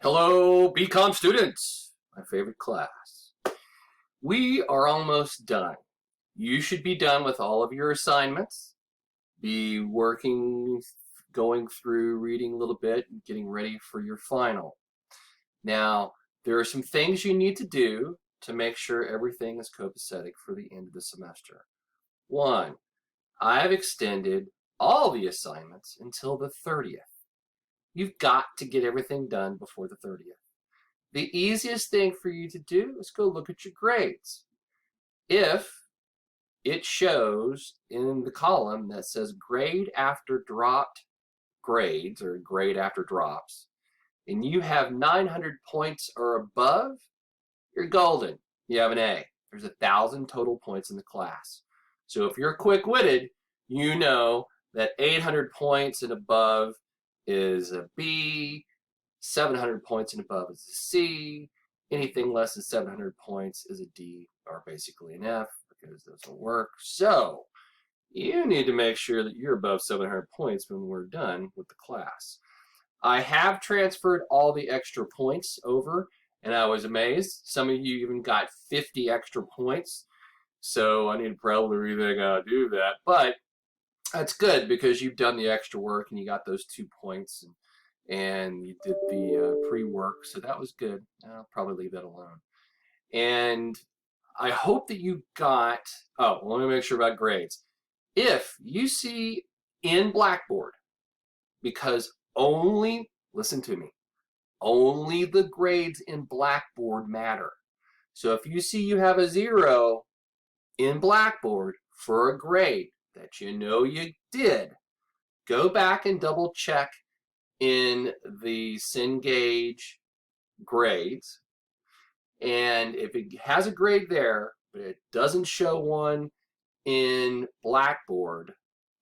Hello, BCom students, my favorite class. We are almost done. You should be done with all of your assignments, be working, going through, reading a little bit, and getting ready for your final. Now, there are some things you need to do to make sure everything is copacetic for the end of the semester. One, I've extended all the assignments until the 30th. You've got to get everything done before the 30th. The easiest thing for you to do is go look at your grades. If it shows in the column that says grade after dropped grades or grade after drops, and you have 900 points or above, you're golden. You have an A. There's 1,000 total points in the class. So if you're quick-witted, you know that 800 points and above is a B, 700 points and above is a C, anything less than 700 points is a D, or basically an F, because those will work. So you need to make sure that you're above 700 points when we're done with the class. I have transferred all the extra points over, and I was amazed. Some of you even got 50 extra points, so I need to probably rethink how to do that. But that's good because you've done the extra work and you got those 2 points and you did the pre-work, so that was good. I'll probably leave that alone. And I hope that you got, let me make sure about grades. If you see in Blackboard, because listen to me, only the grades in Blackboard matter. So if you see you have a 0 in Blackboard for a grade that you know you did, go back and double check in the Cengage grades. And if it has a grade there, but it doesn't show one in Blackboard,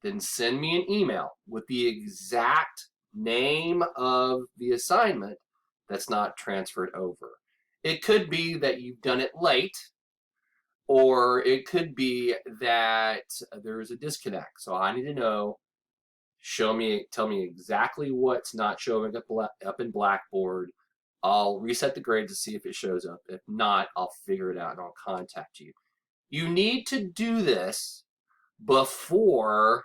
then send me an email with the exact name of the assignment that's not transferred over. It could be that you've done it late, or it could be that there's a disconnect. So I need to know, tell me exactly what's not showing up in Blackboard. I'll reset the grade to see if it shows up. If not, I'll figure it out and I'll contact you. You need to do this before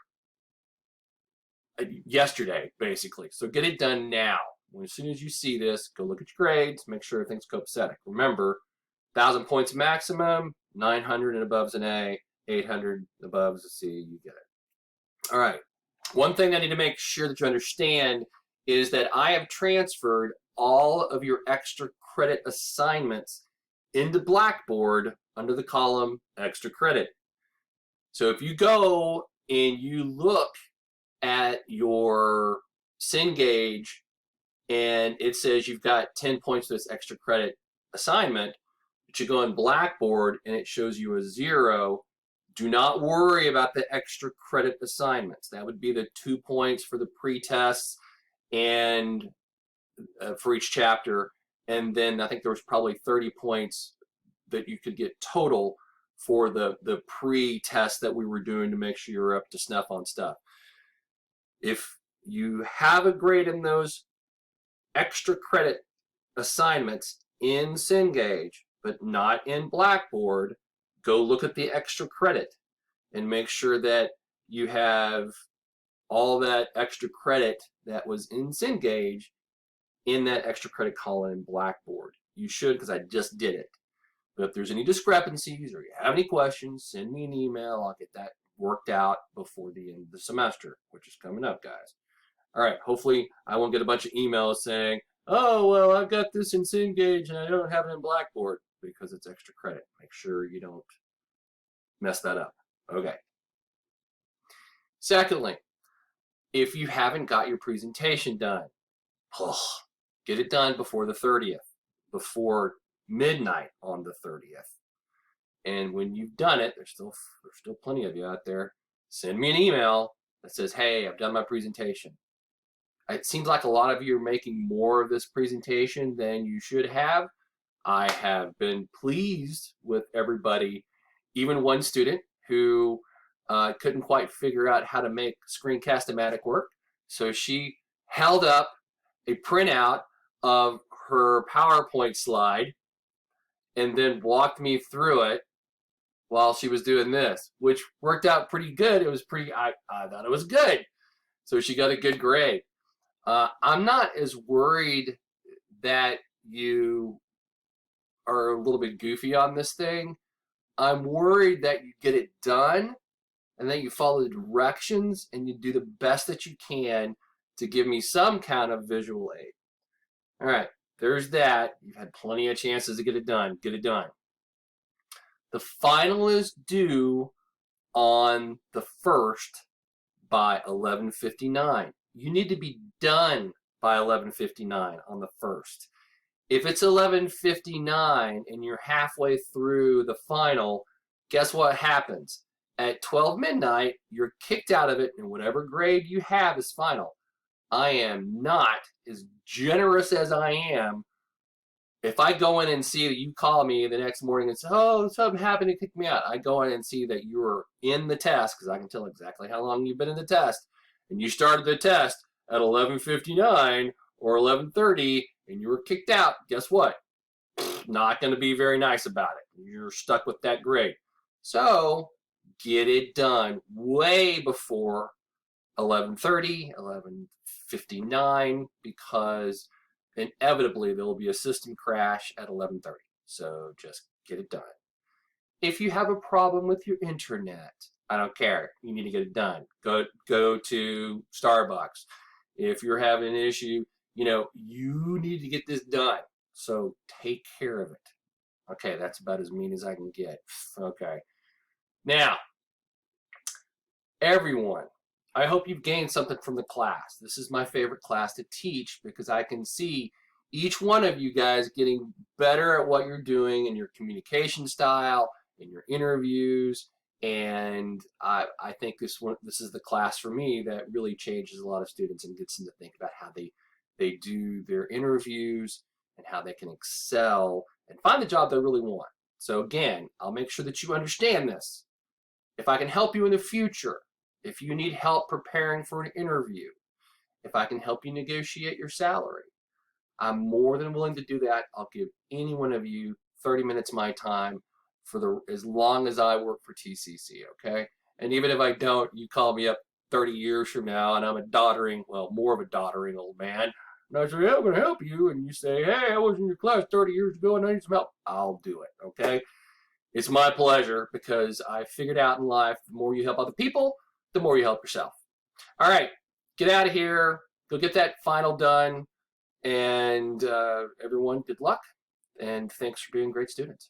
yesterday, basically. So get it done now. As soon as you see this, go look at your grades, make sure everything's copacetic. Remember, 1,000 points maximum, 900 and above is an A, 800 and above is a C, you get it. All right. One thing I need to make sure that you understand is that I have transferred all of your extra credit assignments into Blackboard under the column extra credit. So if you go and you look at your Cengage and it says you've got 10 points for this extra credit assignment, but you go in Blackboard and it shows you a 0, do not worry about the extra credit assignments. That would be the 2 points for the pre-tests and for each chapter. And then I think there was probably 30 points that you could get total for the pre-test that we were doing to make sure you're up to snuff on stuff. If you have a grade in those extra credit assignments in Cengage, but not in Blackboard, go look at the extra credit and make sure that you have all that extra credit that was in Cengage in that extra credit column in Blackboard. You should, because I just did it. But if there's any discrepancies or you have any questions, send me an email. I'll get that worked out before the end of the semester, which is coming up, guys. All right, hopefully I won't get a bunch of emails saying, oh, well, I've got this in Cengage and I don't have it in Blackboard, because it's extra credit. Make sure you don't mess that up. Okay. Secondly, if you haven't got your presentation done, get it done before the 30th, before midnight on the 30th. And when you've done it, there's still plenty of you out there, send me an email that says, hey, I've done my presentation. It seems like a lot of you are making more of this presentation than you should have. I have been pleased with everybody, even one student who couldn't quite figure out how to make Screencast-O-Matic work. So she held up a printout of her PowerPoint slide and then walked me through it while she was doing this, which worked out pretty good. It was I thought it was good. So she got a good grade. I'm not as worried that you are a little bit goofy on this thing. I'm worried that you get it done and that you follow the directions and you do the best that you can to give me some kind of visual aid. All right, there's that. You've had plenty of chances to get it done. Get it done. The final is due on the 1st by 11:59. You need to be done by 11:59 on the 1st. If it's 11:59 and you're halfway through the final, guess what happens? At 12 midnight, you're kicked out of it, and whatever grade you have is final. I am not as generous as I am. If I go in and see that you call me the next morning and say, oh, something happened to kick me out, I go in and see that you were in the test, because I can tell exactly how long you've been in the test, and you started the test at 11:59 or 11:30, and you were kicked out, guess what? Not going to be very nice about it. You're stuck with that grade. So get it done way before 11:30, 11:59, because inevitably there will be a system crash at 11:30. So just get it done. If you have a problem with your internet, I don't care. You need to get it done. Go to Starbucks. If you're having an issue, you need to get this done. So take care of it. Okay, that's about as mean as I can get. Okay. Now, everyone, I hope you've gained something from the class. This is my favorite class to teach because I can see each one of you guys getting better at what you're doing in your communication style, in your interviews, and I think this is the class for me that really changes a lot of students and gets them to think about how they do their interviews and how they can excel and find the job they really want. So again, I'll make sure that you understand this. If I can help you in the future, if you need help preparing for an interview, if I can help you negotiate your salary, I'm more than willing to do that. I'll give any one of you 30 minutes of my time for as long as I work for TCC, okay? And even if I don't, you call me up 30 years from now and I'm more of a doddering old man, and I say, yeah, I'm going to help you, and you say, hey, I was in your class 30 years ago and I need some help. I'll do it, okay? It's my pleasure because I figured out in life, the more you help other people, the more you help yourself. All right, get out of here. Go get that final done. And everyone, good luck. And thanks for being great students.